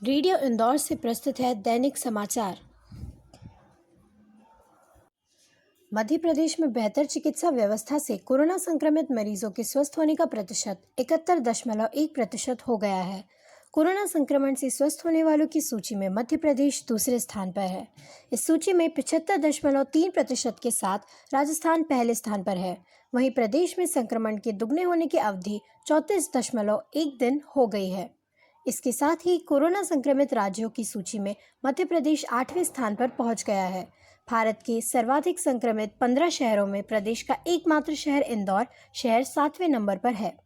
Radio Indore से प्रस्तुत है दैनिक समाचार। मध्य प्रदेश में बेहतर चिकित्सा व्यवस्था से कोरोना संक्रमित मरीजों के स्वस्थ होने का प्रतिशत 71.1% हो गया है। कोरोना संक्रमण से स्वस्थ होने वालों की सूची में मध्य प्रदेश दूसरे स्थान पर है। इस सूची में 75.3% के साथ राजस्थान पहले स्थान पर है। वहीं प्रदेश में संक्रमण के दुगने होने की अवधि 34.1 दिन हो गई है। इसके साथ ही कोरोना संक्रमित राज्यों की सूची में मध्य प्रदेश 8वें स्थान पर पहुंच गया है। भारत के सर्वाधिक संक्रमित 15 शहरों में प्रदेश का एकमात्र शहर इंदौर शहर 7वें नंबर पर है।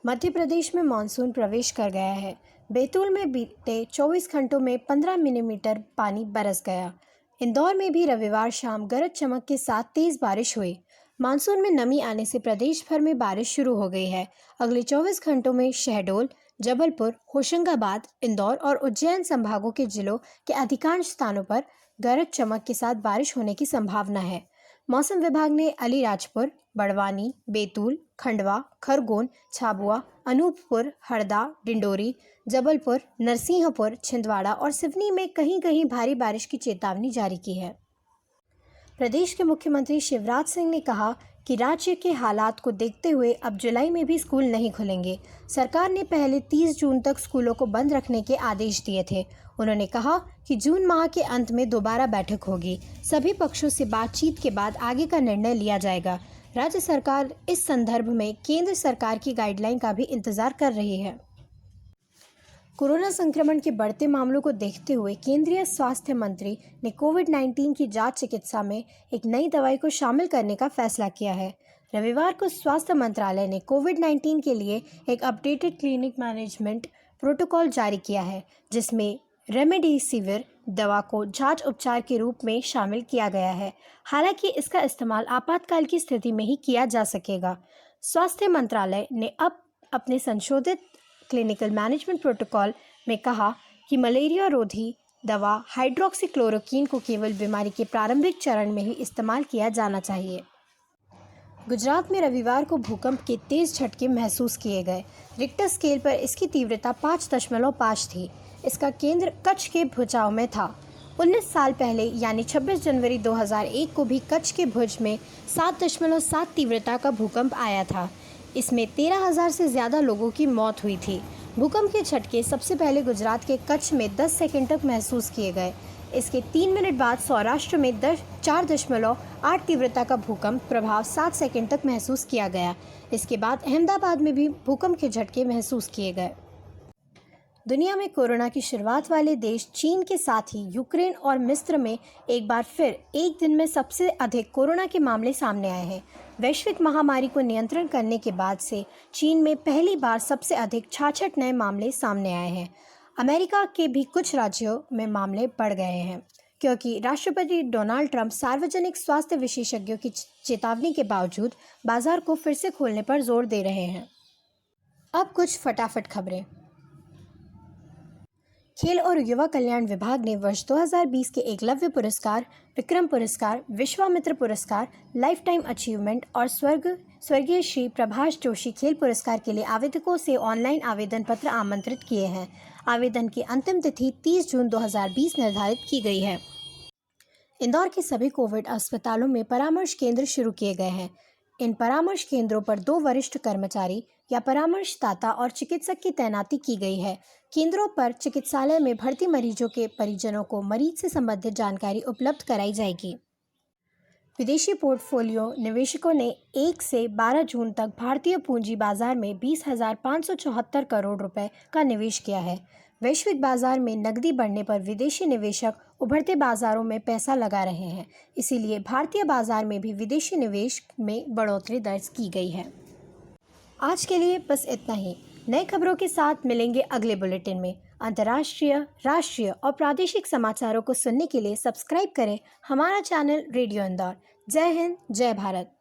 मध्य प्रदेश में मानसून प्रवेश कर गया है। बैतूल में बीते 24 घंटों में 15 मिलीमीटर पानी बरस गया। इंदौर में भी रविवार शाम गरज चमक के साथ तेज बारिश हुई। मानसून में नमी आने से प्रदेश भर में बारिश शुरू हो गई है। अगले 24 घंटों में शहडोल, जबलपुर, होशंगाबाद, इंदौर और उज्जैन संभागों के जिलों के अधिकांश स्थानों पर गरज चमक के साथ बारिश होने की संभावना है। मौसम विभाग ने अलीराजपुर, बड़वानी, बैतूल, खंडवा, खरगोन, झाबुआ, अनूपपुर, हरदा, डिंडोरी, जबलपुर, नरसिंहपुर, छिंदवाड़ा और सिवनी में कहीं-कहीं भारी बारिश की चेतावनी जारी की है। प्रदेश के मुख्यमंत्री शिवराज सिंह ने कहा कि राज्य के हालात को देखते हुए अब जुलाई में भी स्कूल नहीं खुलेंगे। सरकार ने पहले 30 जून तक स्कूलों को बंद रखने के आदेश दिए थे। उन्होंने कहा कि जून माह के अंत में दोबारा बैठक होगी। सभी पक्षों से बातचीत के बाद आगे का निर्णय लिया जाएगा। राज्य सरकार इस संदर्भ में केंद्र सरकार की गाइडलाइन का भी इंतजार कर रही है। कोरोना संक्रमण के बढ़ते मामलों को देखते हुए केंद्रीय स्वास्थ्य मंत्री ने कोविड-19 की जांच चिकित्सा में एक नई दवाई को शामिल करने का फैसला किया है। रविवार को स्वास्थ्य मंत्रालय ने कोविड-19 के लिए एक अपडेटेड क्लिनिक मैनेजमेंट प्रोटोकॉल जारी किया है, जिसमें रेमडेसिविर दवा को जांच उपचार के रूप में शामिल किया गया है। हालांकि इसका इस्तेमाल आपातकाल की स्थिति में ही किया जा सकेगा। स्वास्थ्य मंत्रालय ने अब अपने संशोधित क्लिनिकल मैनेजमेंट प्रोटोकॉल में कहा कि मलेरिया रोधी दवा हाइड्रोक्सीक्लोरोक्वीन को केवल बीमारी के प्रारंभिक चरण में ही इस्तेमाल किया जाना चाहिए। गुजरात में रविवार को भूकंप के तेज झटके महसूस किए गए। रिक्टर स्केल पर इसकी तीव्रता 5.5 थी। इसका केंद्र कच्छ के भुजाओं में था। 19 साल पहले यानी 26 जनवरी 2001 को भी कच्छ के भुज में 7.7 तीव्रता का भूकंप आया था। इसमें 13,000 से ज़्यादा लोगों की मौत हुई थी। भूकंप के झटके सबसे पहले गुजरात के कच्छ में 10 सेकंड तक महसूस किए गए। इसके 3 मिनट बाद सौराष्ट्र में 4.8 तीव्रता का भूकंप प्रभाव 7 सेकंड तक महसूस किया गया। इसके बाद अहमदाबाद में भी भूकंप के झटके महसूस किए गए। दुनिया में कोरोना की शुरुआत वाले देश चीन के साथ ही यूक्रेन और मिस्र में एक बार फिर एक दिन में सबसे अधिक कोरोना के मामले सामने आए हैं। वैश्विक महामारी को नियंत्रण करने के बाद से चीन में पहली बार सबसे अधिक 66 नए मामले सामने आए हैं। अमेरिका के भी कुछ राज्यों में मामले बढ़ गए हैं, क्योंकि राष्ट्रपति डोनाल्ड ट्रंप सार्वजनिक स्वास्थ्य विशेषज्ञों की चेतावनी के बावजूद बाजार को फिर से खोलने पर जोर दे रहे हैं। अब कुछ फटाफट खबरें। खेल और युवा कल्याण विभाग ने वर्ष 2020 के एकलव्य पुरस्कार, विक्रम पुरस्कार, विश्वामित्र पुरस्कार, लाइफ टाइम अचीवमेंट और स्वर्गीय श्री प्रभाष जोशी खेल पुरस्कार के लिए आवेदकों से ऑनलाइन आवेदन पत्र आमंत्रित किए हैं। आवेदन की अंतिम तिथि 30 जून 2020 निर्धारित की गई है। इंदौर के सभी कोविड अस्पतालों में परामर्श केंद्र शुरू किए गए हैं। इन परामर्श केंद्रों पर 2 वरिष्ठ कर्मचारी या परामर्शदाता और चिकित्सक की तैनाती की गई है। केंद्रों पर चिकित्सालय में भर्ती मरीजों के परिजनों को मरीज से संबंधित जानकारी उपलब्ध कराई जाएगी। विदेशी पोर्टफोलियो निवेशकों ने 1 से 12 जून तक भारतीय पूंजी बाजार में 20,574 करोड़ रुपए का निवेश किया है। वैश्विक बाजार में नकदी बढ़ने पर विदेशी निवेशक उभरते बाजारों में पैसा लगा रहे हैं। इसीलिए भारतीय बाजार में भी विदेशी निवेश में बढ़ोतरी दर्ज की गई है। आज के लिए बस इतना ही। नए खबरों के साथ मिलेंगे अगले बुलेटिन में। अंतर्राष्ट्रीय, राष्ट्रीय और प्रादेशिक समाचारों को सुनने के लिए सब्सक्राइब करें हमारा चैनल रेडियो इंदौर। जय हिंद, जय भारत।